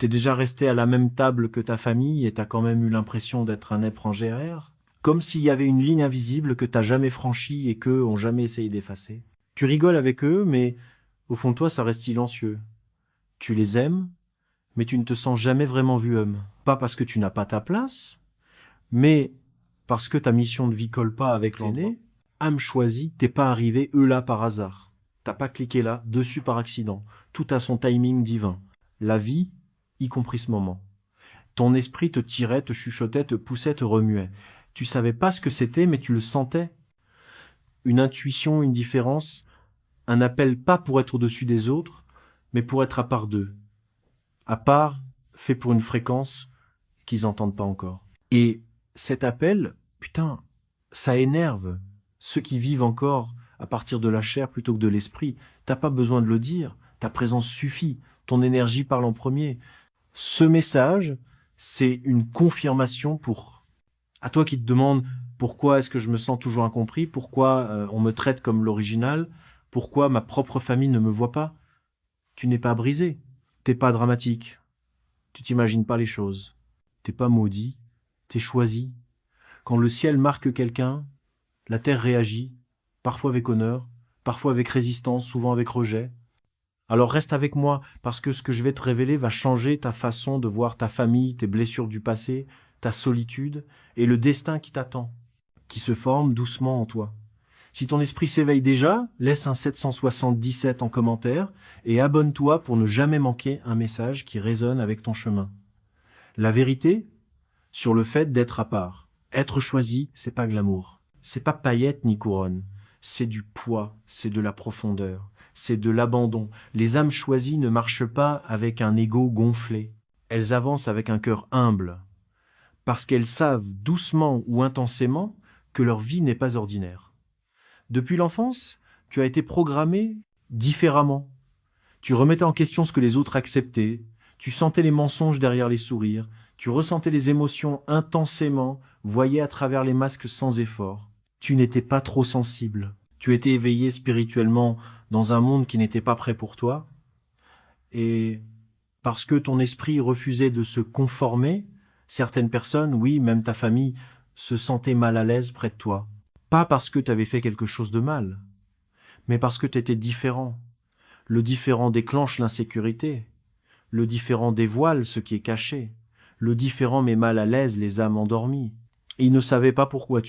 T'es déjà resté à la même table que ta famille et t'as quand même eu l'impression d'être un éprangère, comme s'il y avait une ligne invisible que t'as jamais franchie et qu'eux ont jamais essayé d'effacer. Tu rigoles avec eux, mais au fond de toi, ça reste silencieux. Tu les aimes, mais tu ne te sens jamais vraiment vu homme. Pas parce que tu n'as pas ta place, mais parce que ta mission de vie colle pas avec l'aîné. Âme choisie, t'es pas arrivé eux là par hasard. T'as pas cliqué là, dessus par accident. Tout a son timing divin. La vie, y compris ce moment. Ton esprit te tirait, te chuchotait, te poussait, te remuait. Tu savais pas ce que c'était, mais tu le sentais. Une intuition, une différence, un appel pas pour être au-dessus des autres, mais pour être à part d'eux. À part, fait pour une fréquence qu'ils entendent pas encore. Et cet appel, putain, ça énerve ceux qui vivent encore à partir de la chair plutôt que de l'esprit. T'as pas besoin de le dire, ta présence suffit, ton énergie parle en premier. Ce message, c'est une confirmation à toi qui te demande pourquoi est-ce que je me sens toujours incompris, pourquoi on me traite comme l'original, pourquoi ma propre famille ne me voit pas. Tu n'es pas brisé, t'es pas dramatique, tu t'imagines pas les choses, t'es pas maudit, t'es choisi. Quand le ciel marque quelqu'un, la terre réagit, parfois avec honneur, parfois avec résistance, souvent avec rejet. Alors reste avec moi, parce que ce que je vais te révéler va changer ta façon de voir ta famille, tes blessures du passé, ta solitude et le destin qui t'attend, qui se forme doucement en toi. Si ton esprit s'éveille déjà, laisse un 777 en commentaire et abonne-toi pour ne jamais manquer un message qui résonne avec ton chemin. La vérité sur le fait d'être à part. Être choisi, c'est pas glamour. C'est pas paillettes ni couronne. C'est du poids, c'est de la profondeur, c'est de l'abandon. Les âmes choisies ne marchent pas avec un ego gonflé. Elles avancent avec un cœur humble, parce qu'elles savent doucement ou intensément que leur vie n'est pas ordinaire. Depuis l'enfance, tu as été programmé différemment. Tu remettais en question ce que les autres acceptaient, tu sentais les mensonges derrière les sourires, tu ressentais les émotions intensément, voyais à travers les masques sans effort. Tu n'étais pas trop sensible. Tu étais éveillé spirituellement dans un monde qui n'était pas prêt pour toi. Et parce que ton esprit refusait de se conformer, certaines personnes, oui, même ta famille, se sentaient mal à l'aise près de toi. Pas parce que tu avais fait quelque chose de mal, mais parce que tu étais différent. Le différent déclenche l'insécurité. Le différent dévoile ce qui est caché. Le différent met mal à l'aise les âmes endormies. Et ils ne savaient pas pourquoi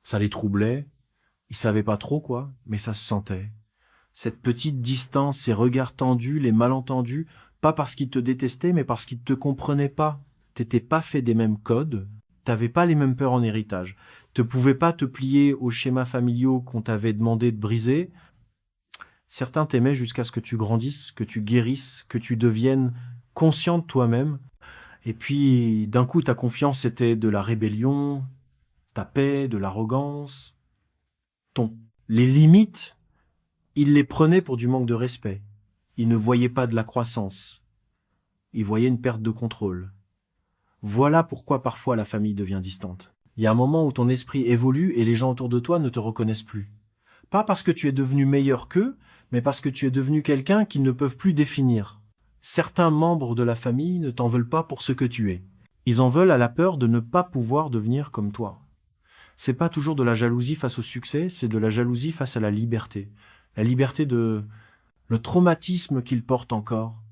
ça les troublait. Ils savaient pas trop quoi, mais ça se sentait. Cette petite distance, ces regards tendus, les malentendus, pas parce qu'ils te détestaient, mais parce qu'ils te comprenaient pas. T'étais pas fait des mêmes codes, t'avais pas les mêmes peurs en héritage. Te pouvais pas te plier aux schémas familiaux qu'on t'avait demandé de briser. Certains t'aimaient jusqu'à ce que tu grandisses, que tu guérisses, que tu deviennes conscient de toi-même. Et puis, d'un coup, ta confiance était de la rébellion, ta paix, de l'arrogance. Les limites, ils les prenaient pour du manque de respect. Ils ne voyaient pas de la croissance. Ils voyaient une perte de contrôle. Voilà pourquoi parfois la famille devient distante. Il y a un moment où ton esprit évolue et les gens autour de toi ne te reconnaissent plus. Pas parce que tu es devenu meilleur qu'eux, mais parce que tu es devenu quelqu'un qu'ils ne peuvent plus définir. Certains membres de la famille ne t'en veulent pas pour ce que tu es. Ils en veulent à la peur de ne pas pouvoir devenir comme toi. C'est pas toujours de la jalousie face au succès, c'est de la jalousie face à la liberté. La liberté de le traumatisme qu'ils portent encore.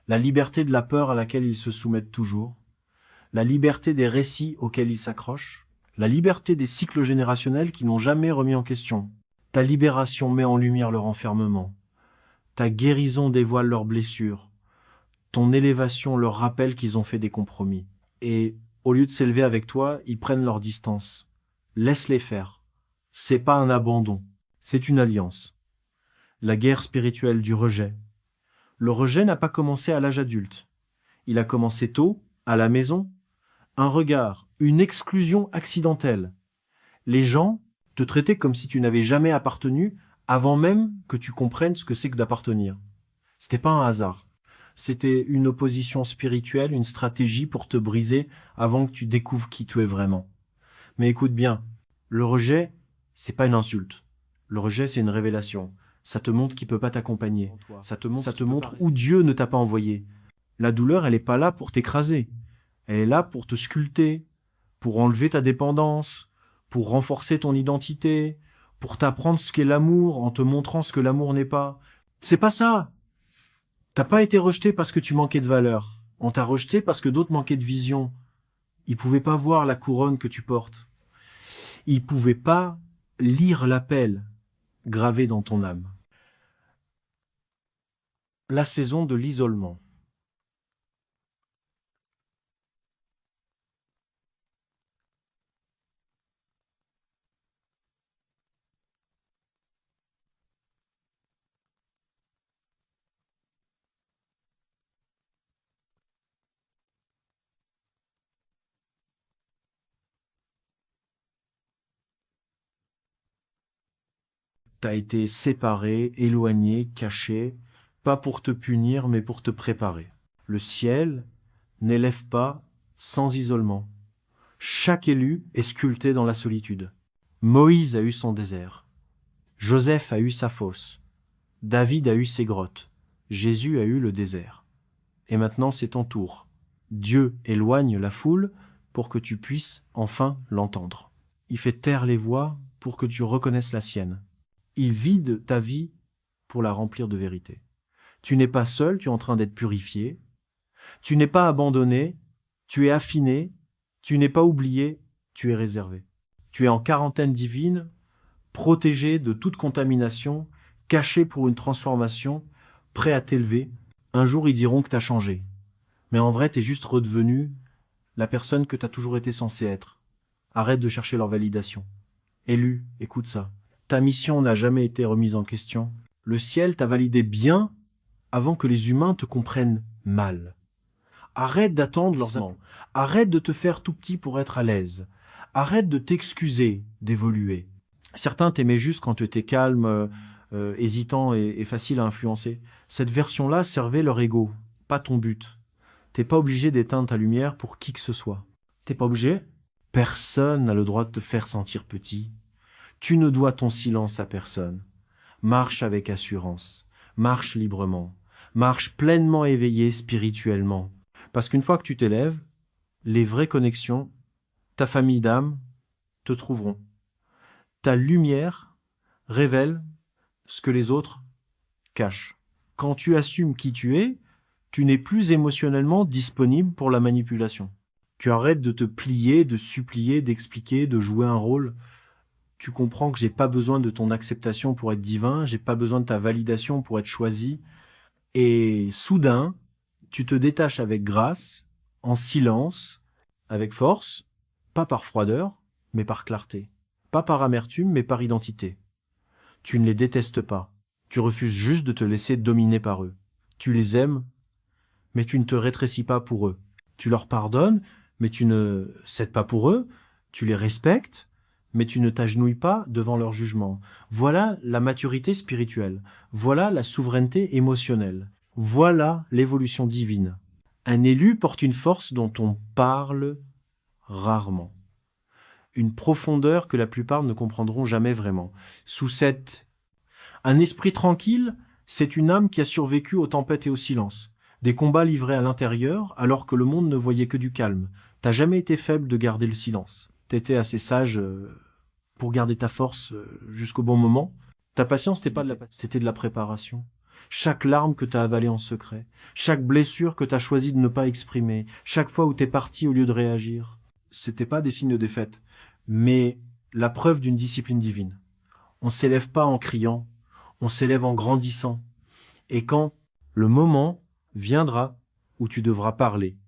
La liberté de la peur à laquelle ils se soumettent toujours. La liberté des récits auxquels ils s'accrochent. La liberté des cycles générationnels qui n'ont jamais remis en question. Ta libération met en lumière leur enfermement. Ta guérison dévoile leurs blessures. Ton élévation leur rappelle qu'ils ont fait des compromis. Et au lieu de s'élever avec toi, ils prennent leur distance. Laisse-les faire. C'est pas un abandon, c'est une alliance. La guerre spirituelle du rejet. Le rejet n'a pas commencé à l'âge adulte. Il a commencé tôt, à la maison. Un regard, une exclusion accidentelle. Les gens te traitaient comme si tu n'avais jamais appartenu avant même que tu comprennes ce que c'est que d'appartenir. C'était pas un hasard. C'était une opposition spirituelle, une stratégie pour te briser avant que tu découvres qui tu es vraiment. Mais écoute bien, le rejet, c'est pas une insulte. Le rejet, c'est une révélation. Ça te montre qu'il peut pas t'accompagner. Ça te montre où Dieu ne t'a pas envoyé. La douleur, elle n'est pas là pour t'écraser. Elle est là pour te sculpter, pour enlever ta dépendance, pour renforcer ton identité, pour t'apprendre ce qu'est l'amour en te montrant ce que l'amour n'est pas. C'est pas ça. T'as pas été rejeté parce que tu manquais de valeur. On t'a rejeté parce que d'autres manquaient de vision. Ils pouvaient pas voir la couronne que tu portes. Ils pouvaient pas lire l'appel gravé dans ton âme. La saison de l'isolement. T'as été séparé, éloigné, caché, pas pour te punir, mais pour te préparer. Le ciel n'élève pas sans isolement. Chaque élu est sculpté dans la solitude. Moïse a eu son désert. Joseph a eu sa fosse. David a eu ses grottes. Jésus a eu le désert. Et maintenant, c'est ton tour. Dieu éloigne la foule pour que tu puisses enfin l'entendre. Il fait taire les voix pour que tu reconnaisses la sienne. Il vide ta vie pour la remplir de vérité. Tu n'es pas seul, tu es en train d'être purifié. Tu n'es pas abandonné, tu es affiné. Tu n'es pas oublié, tu es réservé. Tu es en quarantaine divine, protégé de toute contamination, caché pour une transformation, prêt à t'élever. Un jour, ils diront que tu as changé. Mais en vrai, tu es juste redevenu la personne que tu as toujours été censé être. Arrête de chercher leur validation. Élu, écoute ça. Ta mission n'a jamais été remise en question. Le ciel t'a validé bien avant que les humains te comprennent mal. Arrête d'attendre leurs amants. Arrête de te faire tout petit pour être à l'aise. Arrête de t'excuser d'évoluer. Certains t'aimaient juste quand tu étais calme, hésitant et facile à influencer. Cette version-là servait leur ego, pas ton but. T'es pas obligé d'éteindre ta lumière pour qui que ce soit. T'es pas obligé. Personne n'a le droit de te faire sentir petit. Tu ne dois ton silence à personne. Marche avec assurance. Marche librement. Marche pleinement éveillé spirituellement. Parce qu'une fois que tu t'élèves, les vraies connexions, ta famille d'âme, te trouveront. Ta lumière révèle ce que les autres cachent. Quand tu assumes qui tu es, tu n'es plus émotionnellement disponible pour la manipulation. Tu arrêtes de te plier, de supplier, d'expliquer, de jouer un rôle. Tu comprends que j'ai pas besoin de ton acceptation pour être divin, j'ai pas besoin de ta validation pour être choisi. Et soudain, tu te détaches avec grâce, en silence, avec force, pas par froideur, mais par clarté. Pas par amertume, mais par identité. Tu ne les détestes pas. Tu refuses juste de te laisser dominer par eux. Tu les aimes, mais tu ne te rétrécis pas pour eux. Tu leur pardonnes, mais tu ne cèdes pas pour eux. Tu les respectes, mais tu ne t'agenouilles pas devant leur jugement. Voilà la maturité spirituelle. Voilà la souveraineté émotionnelle. Voilà l'évolution divine. Un élu porte une force dont on parle rarement. Une profondeur que la plupart ne comprendront jamais vraiment. Un esprit tranquille, c'est une âme qui a survécu aux tempêtes et au silence. Des combats livrés à l'intérieur, alors que le monde ne voyait que du calme. T'as jamais été faible de garder le silence. T'étais assez sage pour garder ta force jusqu'au bon moment. Ta patience, c'était de la préparation. Chaque larme que t'as avalée en secret, chaque blessure que t'as choisi de ne pas exprimer, chaque fois où t'es parti au lieu de réagir, c'était pas des signes de défaite, mais la preuve d'une discipline divine. On s'élève pas en criant, on s'élève en grandissant. Et quand le moment viendra où tu devras parler,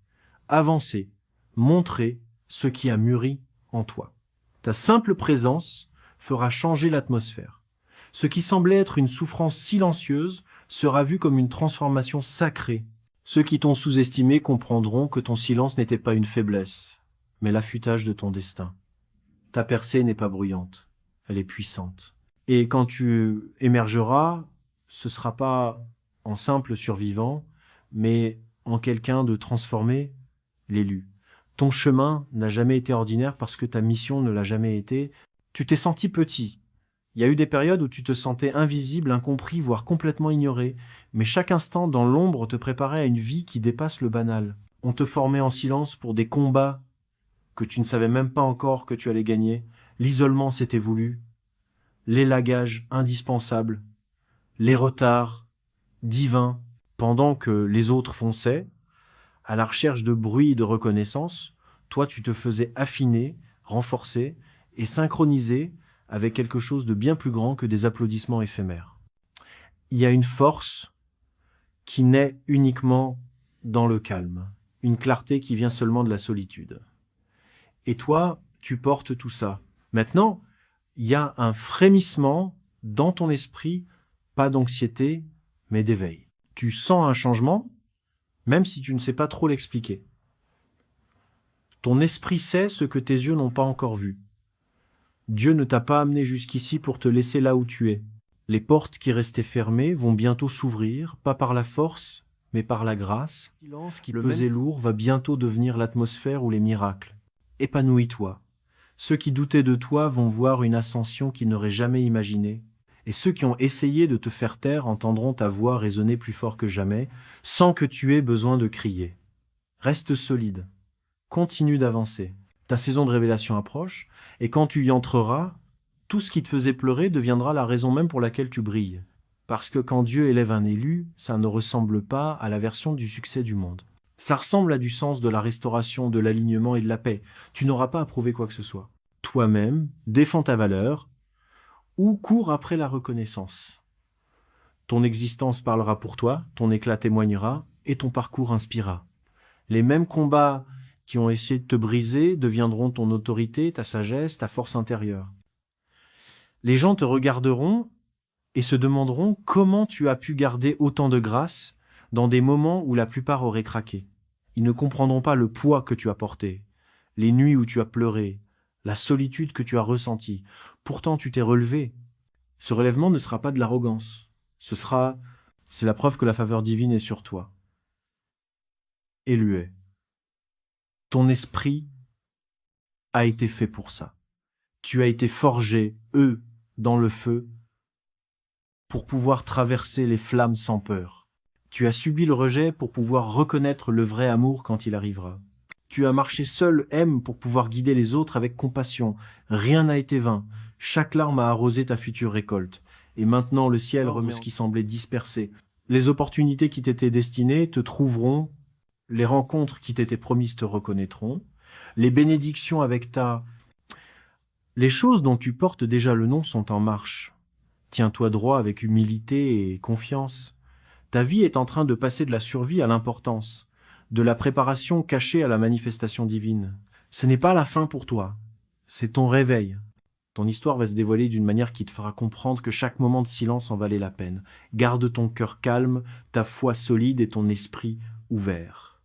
avancer, montrer ce qui a mûri en toi. Ta simple présence fera changer l'atmosphère. Ce qui semblait être une souffrance silencieuse sera vu comme une transformation sacrée. Ceux qui t'ont sous-estimé comprendront que ton silence n'était pas une faiblesse, mais l'affûtage de ton destin. Ta percée n'est pas bruyante, elle est puissante. Et quand tu émergeras, ce sera pas en simple survivant, mais en quelqu'un de transformé, l'élu. Ton chemin n'a jamais été ordinaire parce que ta mission ne l'a jamais été. Tu t'es senti petit, Il y a eu des périodes où tu te sentais invisible, incompris, voire complètement ignoré, mais chaque instant dans l'ombre te préparait à une vie qui dépasse le banal. On te formait en silence pour des combats que tu ne savais même pas encore que tu allais gagner. L'isolement s'était voulu, l'élagage indispensable, les retards divins, pendant que les autres fonçaient, à la recherche de bruit et de reconnaissance, toi tu te faisais affiner, renforcer et synchroniser avec quelque chose de bien plus grand que des applaudissements éphémères. Il y a une force qui naît uniquement dans le calme, une clarté qui vient seulement de la solitude. Et toi, tu portes tout ça. Maintenant, il y a un frémissement dans ton esprit, pas d'anxiété, mais d'éveil. Tu sens un changement, même si tu ne sais pas trop l'expliquer. Ton esprit sait ce que tes yeux n'ont pas encore vu. Dieu ne t'a pas amené jusqu'ici pour te laisser là où tu es. Les portes qui restaient fermées vont bientôt s'ouvrir, pas par la force, mais par la grâce. Le silence qui pesait lourd va bientôt devenir l'atmosphère ou les miracles. Épanouis-toi. Ceux qui doutaient de toi vont voir une ascension qu'ils n'auraient jamais imaginée. Et ceux qui ont essayé de te faire taire entendront ta voix résonner plus fort que jamais, sans que tu aies besoin de crier. Reste solide. Continue d'avancer. Ta saison de révélation approche, et quand tu y entreras, tout ce qui te faisait pleurer deviendra la raison même pour laquelle tu brilles. Parce que quand Dieu élève un élu, ça ne ressemble pas à la version du succès du monde. Ça ressemble à du sens de la restauration, de l'alignement et de la paix. Tu n'auras pas à prouver quoi que ce soit. Toi-même, défends ta valeur, ou cours après la reconnaissance. Ton existence parlera pour toi, ton éclat témoignera, et ton parcours inspirera. Les mêmes combats qui ont essayé de te briser deviendront ton autorité, ta sagesse, ta force intérieure. Les gens te regarderont et se demanderont comment tu as pu garder autant de grâce dans des moments où la plupart auraient craqué. Ils ne comprendront pas le poids que tu as porté, les nuits où tu as pleuré, la solitude que tu as ressentie. Pourtant, tu t'es relevé. Ce relèvement ne sera pas de l'arrogance. C'est la preuve que la faveur divine est sur toi. Élué. Ton esprit a été fait pour ça. Tu as été forgé, dans le feu, pour pouvoir traverser les flammes sans peur. Tu as subi le rejet pour pouvoir reconnaître le vrai amour quand il arrivera. Tu as marché seul, pour pouvoir guider les autres avec compassion. Rien n'a été vain. Chaque larme a arrosé ta future récolte. Et maintenant, le ciel remet ce qui semblait dispersé. Les opportunités qui t'étaient destinées te trouveront. Les rencontres qui t'étaient promises te reconnaîtront. Les bénédictions avec Les choses dont tu portes déjà le nom sont en marche. Tiens-toi droit avec humilité et confiance. Ta vie est en train de passer de la survie à l'importance, de la préparation cachée à la manifestation divine. Ce n'est pas la fin pour toi, c'est ton réveil. Ton histoire va se dévoiler d'une manière qui te fera comprendre que chaque moment de silence en valait la peine. Garde ton cœur calme, ta foi solide et ton esprit ouvert.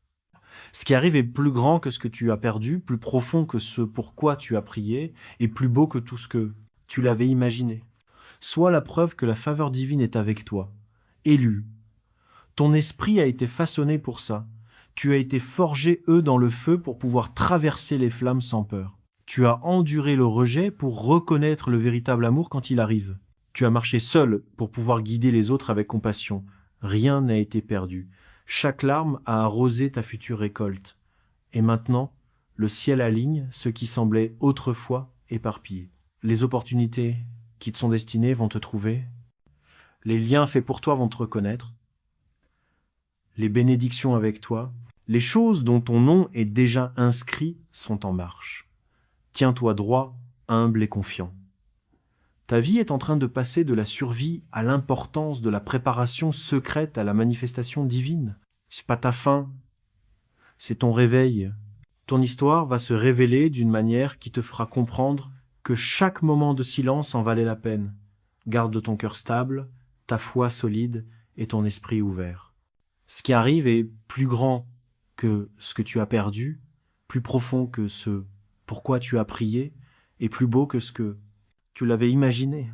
Ce qui arrive est plus grand que ce que tu as perdu, plus profond que ce pourquoi tu as prié, et plus beau que tout ce que tu l'avais imaginé. Sois la preuve que la faveur divine est avec toi. Élu. Ton esprit a été façonné pour ça. Tu as été forgé, dans le feu pour pouvoir traverser les flammes sans peur. Tu as enduré le rejet pour reconnaître le véritable amour quand il arrive. Tu as marché seul pour pouvoir guider les autres avec compassion. Rien n'a été perdu. Chaque larme a arrosé ta future récolte. Et maintenant, le ciel aligne ce qui semblait autrefois éparpillé. Les opportunités qui te sont destinées vont te trouver. Les liens faits pour toi vont te reconnaître. Les bénédictions avec toi. Les choses dont ton nom est déjà inscrit sont en marche. Tiens-toi droit, humble et confiant. Ta vie est en train de passer de la survie à l'importance de la préparation secrète à la manifestation divine. C'est pas ta fin, c'est ton réveil. Ton histoire va se révéler d'une manière qui te fera comprendre que chaque moment de silence en valait la peine. Garde ton cœur stable, ta foi solide et ton esprit ouvert. Ce qui arrive est plus grand que ce que tu as perdu, plus profond que ce pourquoi tu as prié, et plus beau que ce que tu l'avais imaginé.